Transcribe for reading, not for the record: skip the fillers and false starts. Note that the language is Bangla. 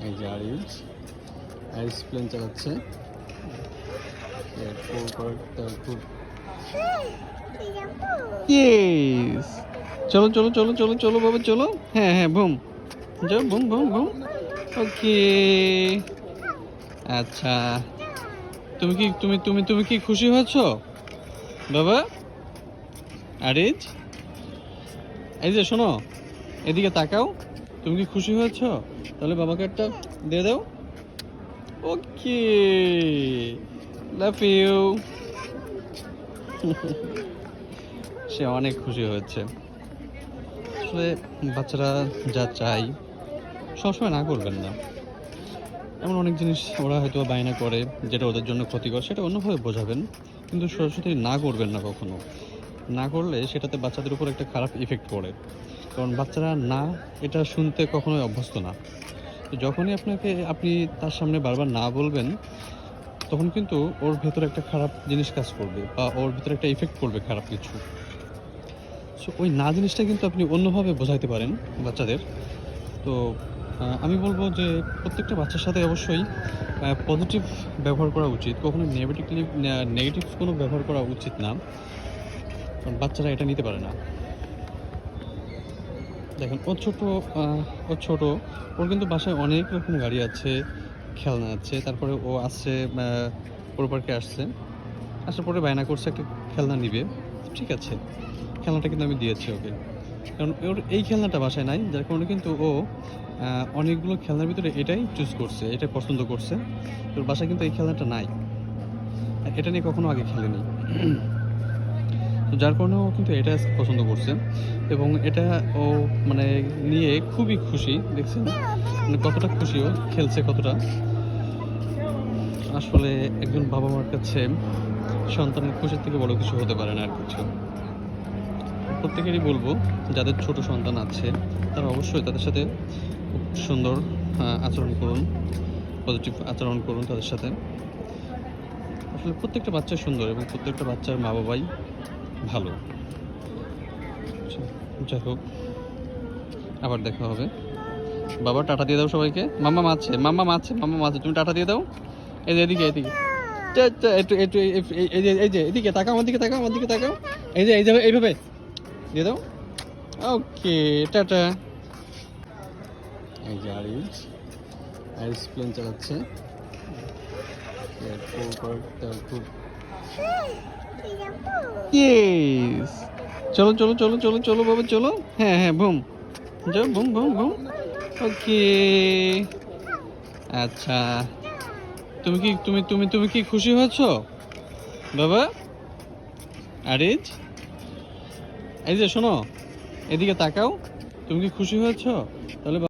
এই যে আরিস প্লেন চালাচ্ছে। ইয়েস, চলো চলো চলো চলো চলো বাবা চলো। হ্যাঁ হ্যাঁ, বুম, যাও বুম বুম বুম। ওকে, আচ্ছা, তুমি কি তুমি তুমি তুমি কি খুশি হয়েছো বাবা? আরিজ, এই যে শোনো, এদিকে তাকাও। তুমি কি খুশি হয়েছো? তাহলে বাবাকে একটা দিয়ে দাও। ওকে, লাভ ইউ। সে অনেক খুশি হয়েছে। আসলে বাচ্চারা যা চাই সবসময় না করবেন না। এমন অনেক জিনিস ওরা হয়তো বায়না করে যেটা ওদের জন্য ক্ষতিকর, সেটা অন্যভাবে বোঝাবেন, কিন্তু সরাসরি না করবেন না কখনো। না করলে সেটাতে বাচ্চাদের উপর একটা খারাপ ইফেক্ট পড়ে, কারণ বাচ্চারা না এটা শুনতে কখনোই অভ্যস্ত না। তো যখনই আপনি তার সামনে বারবার না বলবেন, তখন কিন্তু ওর ভেতরে একটা খারাপ জিনিস কাজ করবে বা ওর ভিতরে একটা ইফেক্ট পড়বে খারাপ কিছু। সো ওই না জিনিসটা কিন্তু আপনি অন্যভাবে বোঝাইতে পারেন বাচ্চাদের। তো আমি বলবো যে প্রত্যেকটা বাচ্চার সাথে অবশ্যই পজিটিভ ব্যবহার করা উচিত, কখনো নেগেটিভ কোনো ব্যবহার করা উচিত না, কারণ বাচ্চারা এটা নিতে পারে না। দেখেন ও ছোট, ওর কিন্তু বাসায় অনেক রকম গাড়ি আছে, খেলনা আছে। তারপরে ও আসছে, পুরো পার্কে আসছে, আসার পরে বায়না করছে একটা খেলনা নিবে। ঠিক আছে, খেলনাটা কিন্তু আমি দিয়েছি ওকে, কারণ ওর এই খেলনাটা বাসায় নাই, যার কারণে কিন্তু ও অনেকগুলো খেলনার ভিতরে এটাই চুজ করছে, এটাই পছন্দ করছে। তোর বাসায় কিন্তু এই খেলনাটা নাই, এটা নিয়ে কখনো আগে খেলেনি। তো যার কারণে ও কিন্তু এটা পছন্দ করছে, এবং এটা ও মানে নিয়ে খুবই খুশি। দেখছেন মানে কতটা খুশি, ও খেলছে কতটা। আসলে একজন বাবা মার কাছে সন্তানের খুশির থেকে বড় কিছু হতে পারে না আর কিছু। প্রত্যেকেরই বলবো, যাদের ছোট সন্তান আছে তারা অবশ্যই তাদের সাথে খুব সুন্দর আচরণ করুন, পজিটিভ আচরণ করুন তাদের সাথে। আসলে প্রত্যেকটা বাচ্চা সুন্দর এবং প্রত্যেকটা বাচ্চার মা বাবাই ভালো। যাই হোক, আবার দেখা হবে। বাবা টাটা দিয়ে দাও সবাইকে। মাম্মা মারছে, মাম্মা মারছে, মাম্মা মারছে, তুমি টাটা দিয়ে দাও। এই যে এদিকে এদিকে, একটু একটু এই যে এদিকে তাকাও, আমার দিকে তাকাও, আমার দিকে তাকাও। এই যে এইভাবে দিয়ে দাও। ওকে, টাটা। এই যে আরিস প্লেন চালাচ্ছে। ইয়েস, চলো চলো চলো চলো চলো বাবা চলো। হ্যাঁ হ্যাঁ, বুম, যাও বুম বুম বুম। ওকে, আচ্ছা, তুমি কি খুশি হয়েছো বাবা? আরিজ, এই যে শোনো, এদিকে তাকাও। তুমি কি খুশি হয়েছো? তাহলে